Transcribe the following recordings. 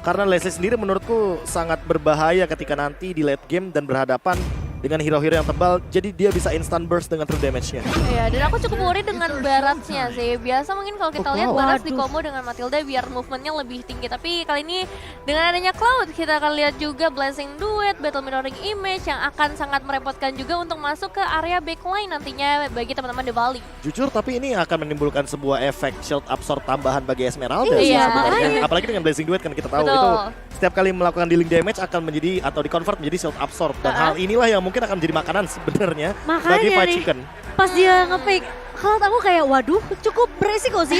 Karena Leslie sendiri menurutku sangat berbahaya ketika nanti di late game dan berhadapan dengan hero-hero yang tebal, jadi dia bisa instant burst dengan true damage-nya. Iya, dan aku cukup worry dengan Barats-nya sih. Biasa mungkin kalau kita lihat Barats di combo dengan Matilda biar movementnya lebih tinggi. Tapi kali ini dengan adanya Cloud, kita akan lihat juga Blessing Duet, Battle Mirroring Image yang akan sangat merepotkan juga untuk masuk ke area backline nantinya bagi teman-teman The Valley. Jujur, tapi ini akan menimbulkan sebuah efek shield absorb tambahan bagi Esmeralda. Iya, sebenarnya. Apalagi dengan Blessing Duet kan kita tahu Betul. itu setiap kali melakukan dealing damage akan menjadi atau di-convert menjadi shield absorb. Dan hal inilah yang mungkin akan menjadi makanan sebenarnya bagi Fight nih, Chicken. pas dia nge-pick, kalau aku kayak waduh cukup beresiko sih.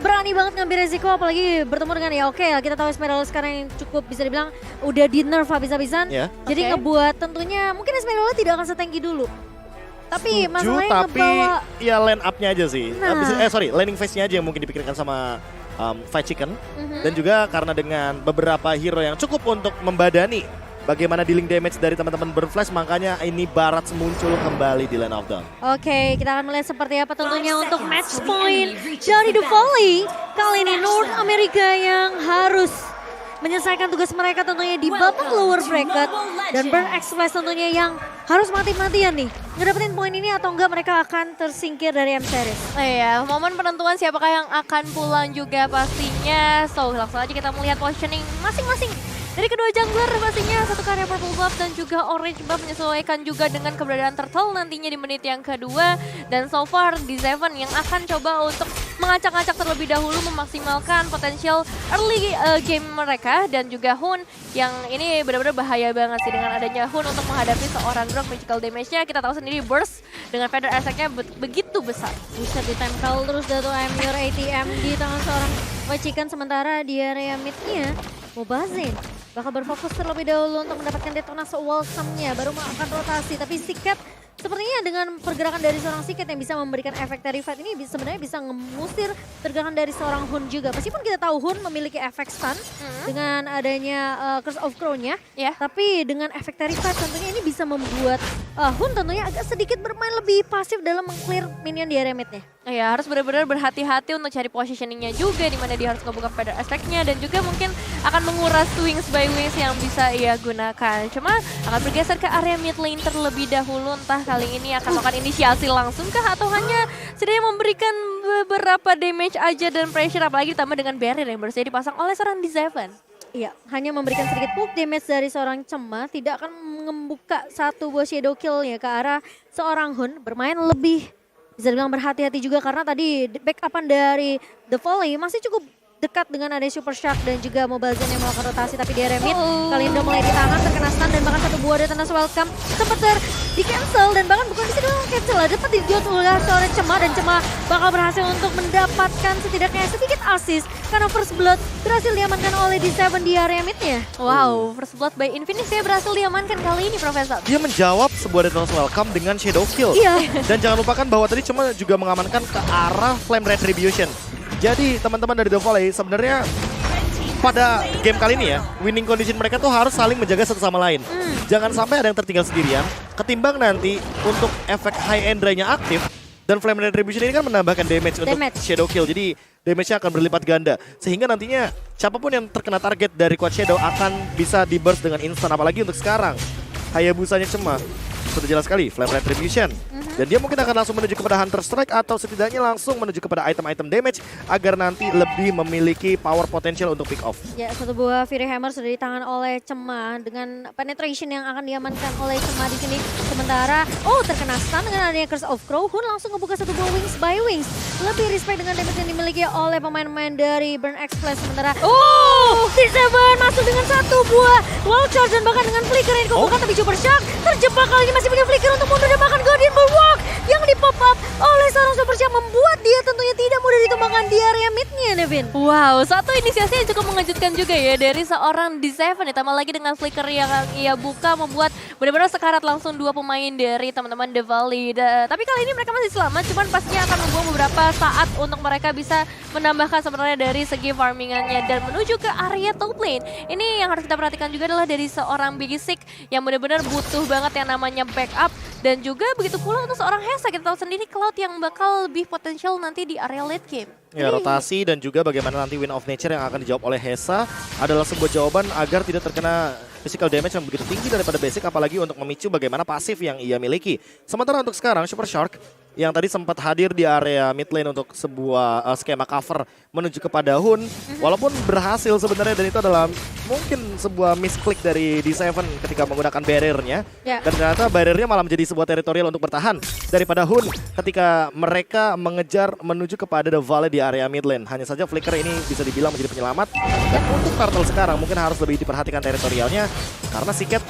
Berani banget ngambil resiko apalagi bertemu dengan ya oke ya kita tahu Esmeralda sekarang yang cukup bisa dibilang udah di nerf habis-habisan. Ya. Jadi ngebuat tentunya mungkin Esmeralda tidak akan setenggi dulu. Tapi masalahnya tapi ngebawa ya line up-nya aja sih. Nah. Landing phase-nya aja yang mungkin dipikirkan sama Fight Chicken. Dan juga karena dengan beberapa hero yang cukup untuk membadani bagaimana dealing damage dari teman-teman Burn Flash, makanya ini Barats muncul kembali di Land of Dawn. Oke, kita akan melihat seperti apa tentunya untuk match point dari The Volley. Kali ini North America yang harus menyelesaikan tugas mereka tentunya di babak lower bracket. Dan Burn Express tentunya yang harus mati-matian nih. Ngedapetin poin ini atau enggak mereka akan tersingkir dari M-Series. Iya, momen penentuan siapakah yang akan pulang juga pastinya. So, langsung aja kita melihat positioning masing-masing dari kedua jungler pastinya. Satu karya purple buff dan juga orange buff menyesuaikan juga dengan keberadaan turtle nantinya di menit yang kedua. Dan so far di Seven yang akan coba untuk mengacak-acak terlebih dahulu memaksimalkan potensial early game mereka. Dan juga Hun yang ini benar-benar bahaya banget sih dengan adanya Hun untuk menghadapi seorang Grok. Magical damage-nya kita tahu sendiri burst dengan feather attack-nya begitu besar. Bisa ditempel terus Dato Amir ATM di tangan seorang White Chicken, sementara di area mid-nya Mobazin bakal berfokus terlebih dahulu untuk mendapatkan detonasi welcome-nya, baru akan rotasi. Tapi Siket sepertinya dengan pergerakan dari seorang Siket yang bisa memberikan efek dari fight ini sebenarnya bisa ngemusir pergerakan dari seorang Hun juga. Meskipun kita tahu Hun memiliki efek stun dengan adanya Curse of Crown-nya, tapi dengan efek dari fight tentunya ini bisa membuat Hun tentunya agak sedikit bermain lebih pasif dalam meng-clear minion di area mid-nya. Ya, harus benar-benar berhati-hati untuk cari positioningnya juga, di mana dia harus ngebuka feather attack-nya dan juga mungkin akan menguras wings by wings yang bisa ia gunakan. Cuma akan bergeser ke area mid lane terlebih dahulu, entah kali ini akan melakukan inisiasi langsung kah atau hanya setidaknya memberikan beberapa damage aja dan pressure, apalagi ditambah dengan barrier yang bersedia dipasang oleh seorang D7. Iya, hanya memberikan sedikit poke damage dari seorang Cema, tidak akan membuka satu buah shadow kill ya ke arah seorang Hun. Bermain lebih bisa dibilang berhati-hati juga karena tadi backupan dari The Volley masih cukup dekat dengan ada Super Shark dan juga Mobile Zen yang melakukan rotasi, tapi di area mid kali ini udah mulai ditahan, terkena stun dan bahkan satu buah Detonas welcome sempat di cancel dan bahkan bukan bisa doang cancel lah, dapat dijot oleh seorang Cema dan Cema bakal berhasil untuk mendapatkan setidaknya sedikit assist karena first blood berhasil diamankan oleh D7 di area midnya. Wow, first blood by Infinix ya berhasil diamankan kali ini Profesor. Dia menjawab sebuah Detonas welcome dengan shadow kill. Iya. Dan jangan lupakan bahwa tadi Cema juga mengamankan ke arah Flame Retribution. Jadi teman-teman dari The Volley sebenarnya pada game kali ini ya, winning condition mereka tuh harus saling menjaga satu sama lain. Jangan sampai ada yang tertinggal sendirian, ketimbang nanti untuk efek high end ray-nya aktif dan Flame Retribution ini kan menambahkan damage untuk shadow kill. Jadi damage-nya akan berlipat ganda. Sehingga nantinya siapapun yang terkena target dari Quad Shadow akan bisa di burst dengan instan. Apalagi untuk sekarang, Hayabusanya Cema sudah jelas sekali Flame Retribution. Dan dia mungkin akan langsung menuju kepada Hunter Strike atau setidaknya langsung menuju kepada item-item damage agar nanti lebih memiliki power potensial untuk pick off. Ya, satu buah Fury Hammer sudah di tangan oleh Cema dengan penetration yang akan diamankan oleh Cema di sini. Sementara terkena stun dengan adanya Curse of Crow, Hun langsung ngebuka satu buah wings by wings. Lebih respect dengan damage yang dimiliki oleh pemain-pemain dari Burn Express. Sementara D7 masuk dengan satu buah wall charge dan bahkan dengan flicker yang dikumpulkan, tapi Super Shark terjebak kali ini masih punya flicker untuk mundur dan bahkan Guardian Bulwark yang di pop up oleh seorang Super Shark membuat dia tentunya tidak mudah ditemukan di area midnya, Nevin. Wow, satu inisiasi yang cukup mengejutkan juga ya dari seorang D7, ditambah lagi dengan flicker yang ia buka membuat benar-benar sekarat langsung dua pemain dari teman-teman The Valley. Tapi kali ini mereka masih selamat, cuman pastinya akan membuang beberapa saat untuk mereka bisa menambahkan sebenarnya dari segi farmingannya dan menuju ke area top lane. Ini yang harus kita perhatikan juga adalah dari seorang Big Sick yang benar-benar butuh banget yang namanya backup Dan juga begitu pula untuk seorang Hesa, kita tahu sendiri Cloud yang bakal lebih potensial nanti di area late game. Ya, rotasi dan juga bagaimana nanti Wind of Nature yang akan dijawab oleh Hesa adalah sebuah jawaban agar tidak terkena physical damage yang begitu tinggi daripada basic, apalagi untuk memicu bagaimana pasif yang ia miliki. Sementara untuk sekarang Super Shark yang tadi sempat hadir di area mid lane untuk sebuah skema cover menuju kepada Hun, walaupun berhasil sebenarnya, dan itu adalah mungkin sebuah misclick dari D7 ketika menggunakan barriernya, dan ternyata barriernya malah menjadi sebuah teritorial untuk bertahan daripada Hun ketika mereka mengejar menuju kepada The Valley di area mid lane. Hanya saja Flicker ini bisa dibilang menjadi penyelamat, dan untuk Turtle sekarang mungkin harus lebih diperhatikan teritorialnya karena Siket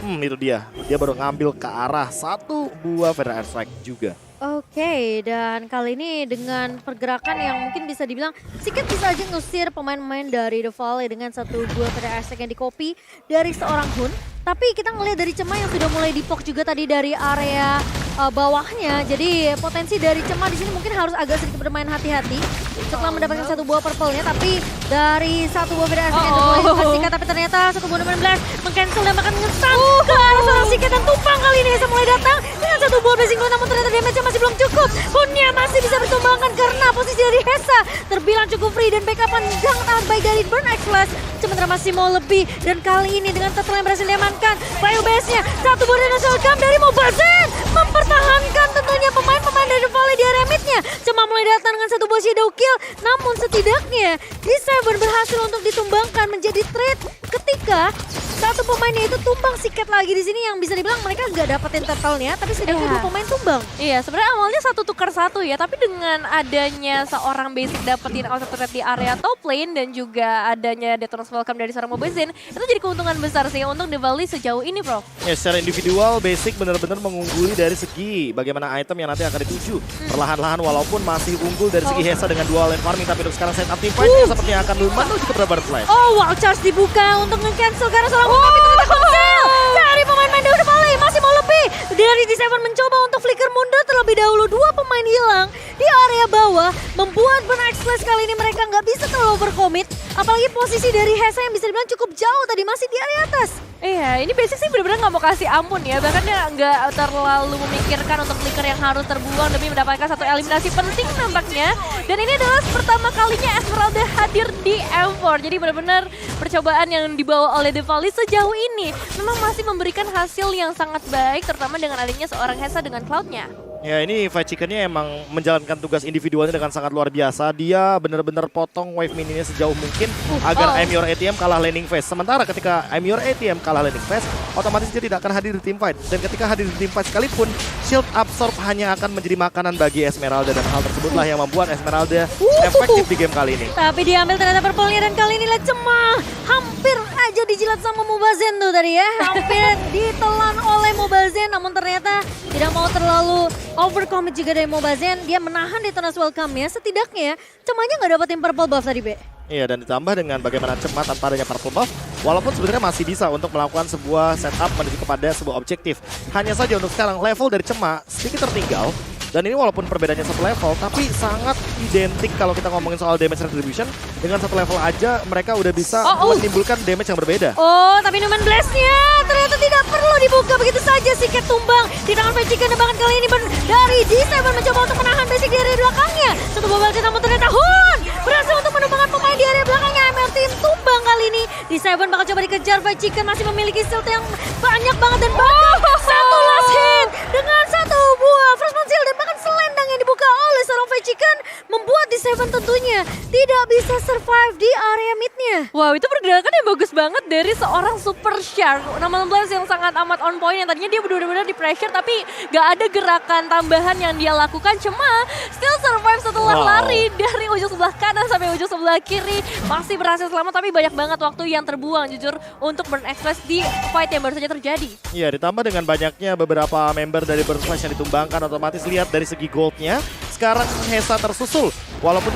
itu dia baru ngambil ke arah satu buah Feather Airstrike juga. Oke, dan kali ini dengan pergerakan yang mungkin bisa dibilang Siket bisa aja ngusir pemain-pemain dari The Valley dengan satu dua Feather Airstrike yang di-copy dari seorang Hun. Tapi kita ngelihat dari Cema yang sudah mulai dipok juga tadi dari area bawahnya. Jadi potensi dari Cema di sini mungkin harus agak sedikit bermain hati-hati setelah mendapatkan satu buah purple-nya. Tapi dari satu buah Feather Airstrike yang mulai dikasihkan, tapi ternyata satu buah Numen Blast meng-cancel dan bahkan ngesan ke arah seorang Siket, dan tumpang kali ini Hesa mulai datang dengan satu buah Blazing Glow, namun ternyata damage-nya masih belum cukup. Hunnya masih bisa bertumbangkan karena posisi dari Hesa terbilang cukup free dan backup-an sangat amat baik dari Burn X-Flash. Sementara masih mau lebih, dan kali ini dengan turtle yang berhasil diamankan, Bio Base-nya satu buah Dinosaur Welcome dari Mobile Zen mempertahankan tentunya pemain-pemain dari The Valley di area mid-nya. Cuma mulai datang dengan satu buah Shadow Kill, namun setidaknya D7 berhasil untuk ditumbangkan menjadi trade ketika satu pemainnya itu tumbang. Siket lagi di sini yang bisa dibilang mereka nggak dapetin turtle-nya, tapi setidaknya dua pemain tumbang. Iya, sebenarnya awalnya satu tukar satu ya, tapi dengan adanya seorang basic dapetin auto turret di area top lane dan juga adanya Detona's Welcome dari seorang Mobile Zen, itu jadi keuntungan besar sih untuk The Valley sejauh ini, Bro. Ya, secara individual basic benar-benar mengungguli dari segi bagaimana item yang nanti akan dituju. Perlahan-lahan walaupun masih unggul dari segi Hesa dengan dual lane farming, tapi untuk sekarang set up team fight-nya sepertinya akan menuju ke Barbar Flash. Oh, wow, charge dibuka untuk nge-cancel karena seorang tapi ternyata cancel dari pemain-pemain dari The Valley. Masih mau lebih dari D7 mencoba untuk flicker mundur terlebih dahulu. Dua pemain hilang di area bawah membuat Burn X-Flash kali ini mereka nggak bisa terlalu overcommit. Apalagi posisi dari Hesa yang bisa dibilang cukup jauh tadi, masih di area atas. Iya, ini basic sih benar-benar nggak mau kasih ampun ya. Bahkan dia nggak terlalu memikirkan untuk flicker yang harus terbuang demi mendapatkan satu eliminasi penting nampaknya. Dan ini adalah pertama kalinya Esmeralda hadir di M4. Jadi benar-benar percobaan yang dibawa oleh The Valley sejauh ini memang masih memberikan hasil yang sangat baik, terutama dengan adanya seorang Hesa dengan Cloud-nya. Ya, ini Fight Chicken-nya emang menjalankan tugas individualnya dengan sangat luar biasa. Dia benar-benar potong wave mininya sejauh mungkin agar I'm Your ATM kalah laning phase. Sementara ketika I'm Your ATM kalah laning phase, otomatis dia tidak akan hadir di team fight. Dan ketika hadir di team fight sekalipun, shield absorb hanya akan menjadi makanan bagi Esmeralda. Dan hal tersebutlah yang membuat Esmeralda efektif di game kali ini. Tapi diambil ternyata purple-nya, dan kali ini lihat Cema hampir aja dijilat sama Mobile Zen tuh tadi ya. Hampir ditelan oleh Mobile Zen, namun ternyata tidak mau terlalu overcommit juga dari Mobile Zen. Dia menahan Detona's Welcome-nya. Setidaknya Cemanya nggak dapetin purple buff tadi, Be. Iya, dan ditambah dengan bagaimana Cema tanpa adanya purple buff, walaupun sebenarnya masih bisa untuk melakukan sebuah setup menuju kepada sebuah objektif. Hanya saja untuk sekarang level dari Cema sedikit tertinggal. Dan ini walaupun perbedaannya satu level, tapi sangat identik kalau kita ngomongin soal damage retribution. Dengan satu level aja mereka udah bisa menimbulkan damage yang berbeda. Oh, tapi Numen Blast-nya ternyata tidak perlu dibuka, begitu saja Siket tumbang di tangan Fight Chicken. Dan bahkan kali ini dari D7 mencoba untuk menahan basic di area belakangnya. Satu bobal namun ternyata Hun berhasil untuk menumbangkan pemain di area belakangnya. MR Team tumbang kali ini. D7 bakal coba dikejar, Fight Chicken masih memiliki shield yang banyak banget, dan bahkan satu last hit dengan satu buah frostman shield dan bahkan selendang yang dibuka oleh seorang Fight Chicken membuat D7 tentunya tidak bisa survive di area mid-nya. Wow, itu pergerakan yang bagus banget dari seorang Super Shark. Nama Blast yang sangat amat on point, yang tadinya dia benar-benar di pressure tapi gak ada gerakan tambahan yang dia lakukan. Cuma still survive setelah lari dari ujung sebelah kanan sampai ujung sebelah kiri. Masih berhasil selamat, tapi banyak banget waktu yang terbuang jujur untuk Burn X-Flash di fight yang baru saja terjadi. Iya, ditambah dengan banyaknya beberapa member dari Burn Flash yang ditumbangkan, otomatis lihat dari segi goldnya. Sekarang Hesa tersusul, walaupun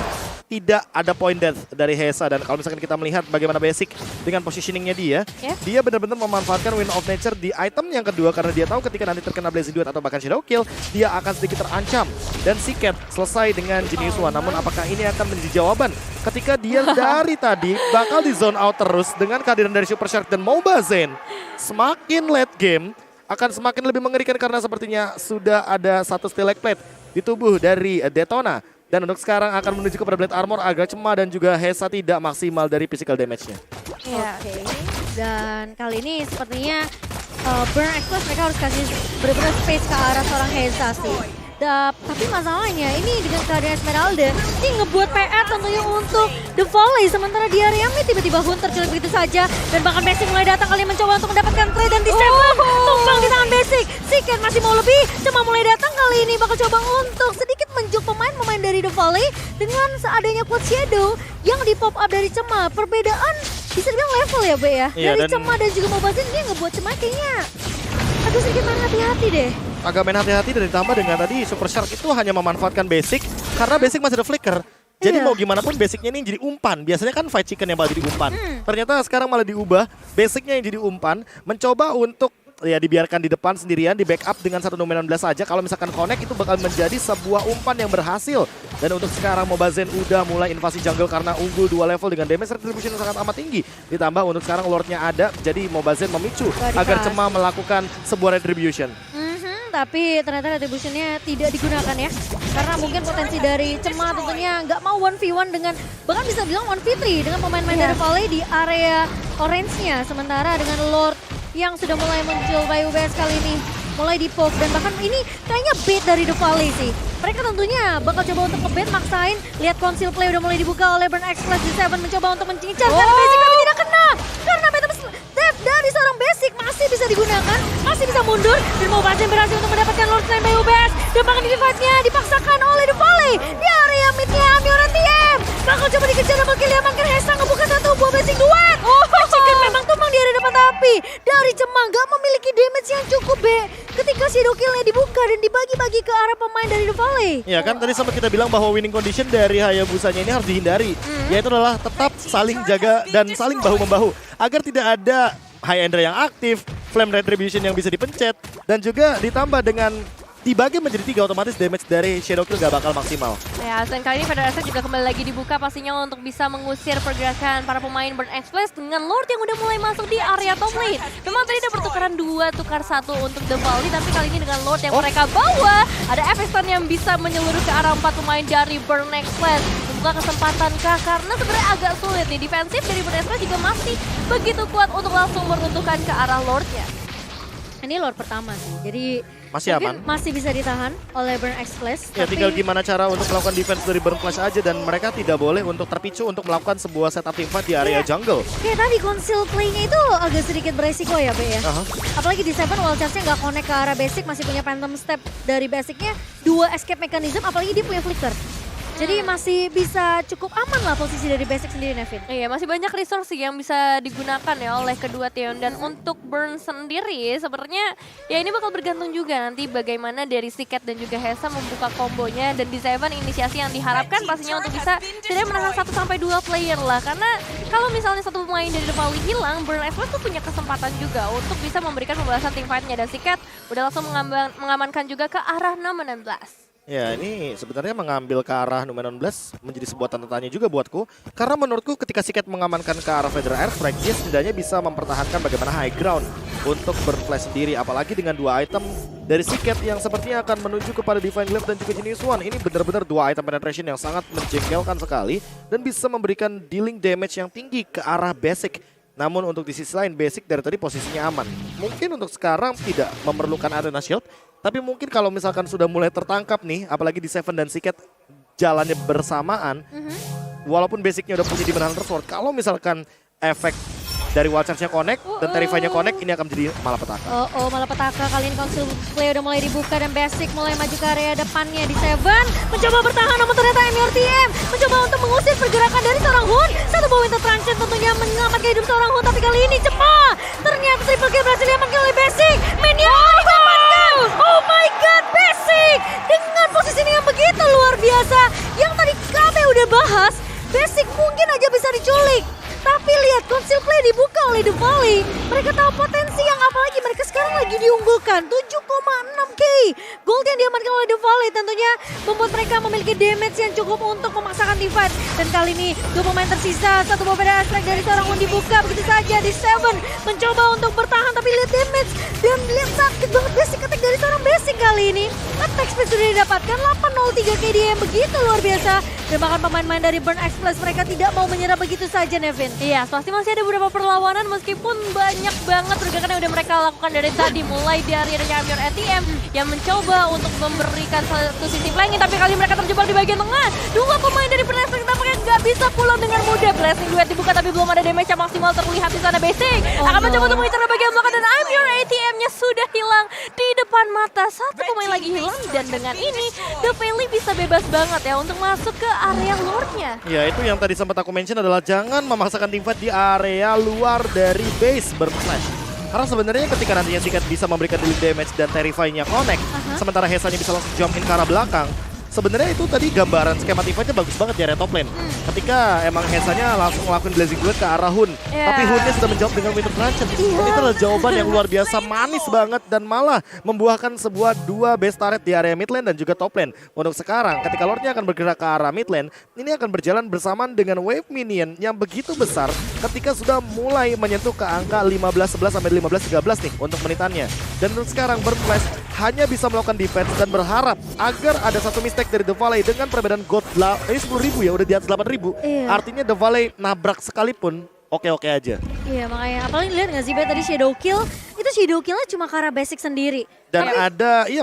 tidak ada point death dari Hesa. Dan kalau misalkan kita melihat bagaimana basic dengan positioningnya dia benar-benar memanfaatkan Wind of Nature di item yang kedua, karena dia tahu ketika nanti terkena Blazing Duet atau bahkan Shadow Kill, dia akan sedikit terancam. Dan Siket selesai dengan Genius One. Namun apakah ini akan menjadi jawaban ketika dia dari tadi bakal di zone out terus dengan kehadiran dari Super Shark dan Mobile Zen? Semakin late game, akan semakin lebih mengerikan karena sepertinya sudah ada satu stalactite di tubuh dari Detona. Dan untuk sekarang akan menuju kepada Blade Armor, agak Cema dan juga Hesa tidak maksimal dari physical damage-nya. Iya. Oke. Dan kali ini sepertinya Burn Express mereka harus kasih benar-benar space ke arah seorang Hesa sih. Tapi masalahnya ini dengan keadaan Esmeralda ini ngebuat PR tentunya untuk The Volley. Sementara di area mid tiba-tiba Hunter culik begitu saja. Dan bahkan Basic mulai datang kali mencoba untuk mendapatkan trade dan di Seven tumbang di tangan Basic. Siket masih mau lebih, Cema mulai datang kali ini bakal coba untuk sedikit menjuk pemain-pemain dari The Volley. Dengan seadanya Quad Shadow yang di pop up dari Cema. Perbedaan bisa dibilang level ya Be ya. Iya, Dari Cema dan juga Mobazin dia ngebuat Cema kayaknya aduh sedikit main hati-hati deh. Agak main hati-hati dan ditambah dengan tadi Super Shark itu hanya memanfaatkan Basic karena Basic masih ada flicker. Jadi mau gimana pun Basicnya ini jadi umpan. Biasanya kan Fight Chicken yang malah jadi umpan. Ternyata sekarang malah diubah, Basicnya yang jadi umpan, mencoba untuk ya dibiarkan di depan sendirian, di backup dengan satu nomor 16 saja. Kalau misalkan connect itu bakal menjadi sebuah umpan yang berhasil. Dan untuk sekarang Mobazen udah mulai invasi jungle karena unggul 2 level dengan damage retribution yang sangat amat tinggi. Ditambah untuk sekarang Lordnya ada, jadi Mobazen memicu agar Cema melakukan sebuah retribution. Tapi ternyata retributionnya tidak digunakan ya. Karena mungkin potensi dari Cema tentunya nggak mau 1v1 dengan, bahkan bisa bilang 1v3 dengan pemain-pemain dari Volley di area orange-nya. Sementara dengan Lord yang sudah mulai muncul by UBS kali ini. Mulai di poke dan bahkan ini kayaknya bait dari The Volley sih. Mereka tentunya bakal coba untuk nge-bait, maksain. Lihat conceal play udah mulai dibuka oleh Burn Express di Seven mencoba untuk mencincang. Karena Basic tapi tidak kena. Karena Beta Dev dari seorang Basic masih bisa digunakan, masih bisa mundur. Dan Mobazin berhasil untuk mendapatkan Lord Slam by UBS. Dan bahkan di fight-nya dipaksakan oleh The Volley. Di area mid-nya Amiora TM. Bakal coba dikejar sama Kiliaman karena Hesa ngebuka satu buah Basic duet. Chicken memang tumbang di area depan tapi dari Cema nggak memiliki damage yang cukup B. Ketika Shadow Kill-nya dibuka dan dibagi-bagi ke arah pemain dari The Volley. Ya kan tadi sempat kita bilang bahwa winning condition dari Hayabusanya ini harus dihindari. Yaitu adalah tetap saling jaga dan saling bahu-membahu. Agar tidak ada High Endra yang aktif, Flame Retribution yang bisa dipencet. Dan juga ditambah dengan dibagi menjadi 3 otomatis damage dari Shadow Kill gak bakal maksimal. Ya, dan kali ini Federasi juga kembali lagi dibuka pastinya untuk bisa mengusir pergerakan para pemain Burn Express dengan Lord yang udah mulai masuk di area top lane. Memang tadi ada pertukaran 2, tukar 1 untuk The Volley, tapi kali ini dengan Lord yang mereka bawa, ada Efestan yang bisa menyeluruh ke arah 4 pemain dari Burn Express. Membuka kesempatan kah? Karena sebenarnya agak sulit nih, defensif dari Burn Express juga masih begitu kuat untuk langsung meruntuhkan ke arah Lordnya. Ini Lord pertama sih, jadi Masih mungkin aman. masih bisa ditahan oleh Burn Express. Ya tinggal gimana cara untuk melakukan defense dari Burn Flash aja. Dan mereka tidak boleh untuk terpicu untuk melakukan sebuah setup teamfight di area jungle. Kayak tadi conceal play-nya itu agak sedikit beresiko ya Be ya. Apalagi di Seven wall charge-nya nggak connect ke arah Basic, masih punya phantom step dari Basic-nya, 2 escape mechanism, apalagi dia punya flicker. Jadi masih bisa cukup aman lah posisi dari Basic sendiri Nevin. Iya, masih banyak resource yang bisa digunakan ya oleh kedua tim. Dan untuk Burn sendiri sebenarnya ya ini bakal bergantung juga nanti bagaimana dari Siket dan juga Hesa membuka kombonya. Dan di Seven inisiasi yang diharapkan pastinya untuk bisa tidak menahan 1-2 player lah. Karena kalau misalnya satu pemain dari The Volley hilang, Burn Express tuh punya kesempatan juga untuk bisa memberikan pembalasan team fight-nya. Dan Siket udah langsung mengamankan juga ke arah nomor 16. Ya ini sebenarnya mengambil ke arah nomor 16 menjadi sebuah tanda tanya juga buatku. Karena menurutku ketika Siket mengamankan ke arah Federal Airstrike, dia setidaknya bisa mempertahankan bagaimana high ground untuk Burn Flash sendiri. Apalagi dengan 2 item dari Siket yang sepertinya akan menuju kepada Divine Glaive dan juga Genius One. Ini benar-benar 2 item penetration yang sangat menjengkelkan sekali. Dan bisa memberikan dealing damage yang tinggi ke arah Basic. Namun untuk di sisi lain Basic dari tadi posisinya aman. Mungkin untuk sekarang tidak memerlukan Arena Shield. Tapi mungkin kalau misalkan sudah mulai tertangkap nih, apalagi di Seven dan Siket jalannya bersamaan, walaupun Basicnya udah punya di Hunter Sword, kalau misalkan efek dari wall charge-nya connect dan Terrify-nya connect, ini akan menjadi malapetaka. Malapetaka kali ini conceal play udah mulai dibuka dan Basic mulai maju ke area depannya di Seven. Mencoba bertahan namun ternyata MRTM mencoba untuk mengusir pergerakan dari seorang Hun. Satu bawah Winter Truncheon tentunya menyelamatkan hidup seorang Hun, tapi kali ini Cema ternyata triple kill berhasil diamankan oleh Basic. Minion didapatkan. Oh my god, Basic dengan posisi yang begitu luar biasa. Yang tadi kami udah bahas, Basic mungkin aja bisa diculik. Tapi lihat conceal play dibuka oleh The Volley. Mereka tahu potensi yang apalagi mereka sekarang lagi lagi diunggulkan. 7,6k gold yang diamankan oleh The Volley tentunya membuat mereka memiliki damage yang cukup untuk memaksakan teamfight. Dan kali ini 2 pemain tersisa, satu berbeda strike dari seorang Hun dibuka begitu saja di Seven mencoba untuk bertahan tapi lihat damage dan lihat sakit banget basic attack dari seorang basic kali ini. Attack speed sudah didapatkan 803 KD yang begitu luar biasa. Dan bahkan pemain-pemain dari Burn Express mereka tidak mau menyerah begitu saja, Nevin. Iya, pasti masih ada beberapa perlawanan meskipun banyak banget pergerakan yang udah mereka lakukan dari tadi. Mulai dari adanya Amir ATM yang mencoba untuk memberikan satu sisi flanking, tapi kali mereka terjebak di bagian tengah. Dua pemain dari Burn Express tampaknya nggak bisa pulang dengan mudah. Blessing duet dibuka tapi belum ada damage yang maksimal terlihat di sana. Basic akan mencoba untuk mengincar bagian belakang dan Amir ATM-nya sudah hilang di depan mata. Satu pemain lagi hilang dan dengan ini The Valley bisa bebas banget ya untuk masuk ke area luarnya. Ya itu yang tadi sempat aku mention adalah jangan memaksakan teamfight di area luar dari base berflash. Karena sebenarnya ketika nantinya Sikat bisa memberikan delayed damage dan Terrify-nya connect, sementara Hesanya bisa langsung jump in ke arah belakang. Sebenarnya itu tadi gambaran skema teamfight-nya bagus banget di area top lane. Ketika emang Hesanya langsung ngelakuin Blazing Duet ke arah Hun. Tapi Hunnya sudah menjawab dengan Winter Transit. Dan itu adalah jawaban yang luar biasa manis banget dan malah membuahkan sebuah 2 base turret di area mid lane dan juga top lane. Untuk sekarang ketika Lordnya akan bergerak ke arah mid lane, ini akan berjalan bersamaan dengan wave minion yang begitu besar ketika sudah mulai menyentuh ke angka 15-11 sampai 15-13 nih untuk menitannya. Dan untuk sekarang Burn Flash hanya bisa melakukan defense dan berharap agar ada satu mistake dari The Valley dengan perbedaan gold ini 10.000 ya, udah di atas 8.000. Artinya The Valley nabrak sekalipun oke-oke aja. Iya makanya, apalagi lihat nggak sih Bay tadi Shadow Kill, itu Shadow Kill-nya cuma karena basic sendiri. Dan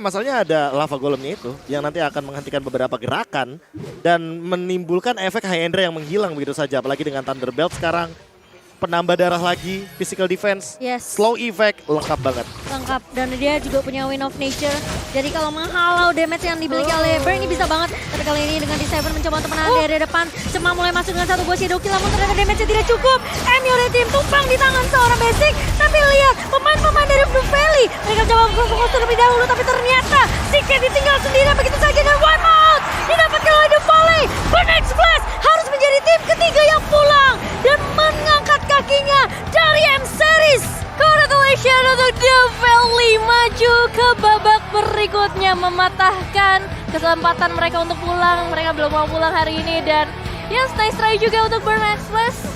masalahnya ada lava golemnya itu yang nanti akan menghentikan beberapa gerakan dan menimbulkan efek high ender yang menghilang begitu saja. Apalagi dengan Thunderbelt sekarang, penambah darah lagi, physical defense, slow effect, lengkap banget. Lengkap, dan dia juga punya Wind of Nature. Jadi kalau menghalau damage yang dimiliki oleh Burn ini bisa banget. Tapi kali ini dengan D7 mencoba untuk menahan dari depan. Cuma mulai masuk dengan satu buah Shadow Kill, namun ternyata damage-nya tidak cukup. Emure Team tumpang di tangan seorang basic. Tapi lihat, pemain-pemain dari Blue Valley, mereka coba fokus terlebih dahulu, tapi ternyata Sikat ditinggal sendiri begitu saja dan wipe out. Didapatkan oleh The Valley. Burn Express harus menjadi tim ketiga yang pulang dan mengangkat kakinya dari M-Series. Congratulations untuk The Valley maju ke babak berikutnya, mematahkan kesempatan mereka untuk pulang. Mereka belum mau pulang hari ini dan yes, nice try juga untuk Burn Express.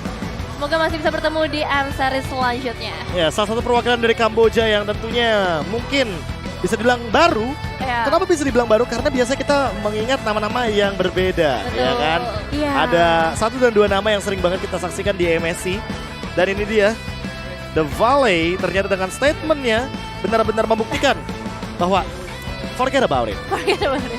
Semoga masih bisa bertemu di M-Series selanjutnya. Ya, salah satu perwakilan dari Kamboja yang tentunya mungkin bisa dibilang baru. Kenapa bisa dibilang baru? Karena biasanya kita mengingat nama-nama yang berbeda. Betul. Ya kan? Ada 1 dan 2 nama yang sering banget kita saksikan di MSC. Dan ini dia, The Valley ternyata dengan statementnya benar-benar membuktikan bahwa forget about it. Forget about it.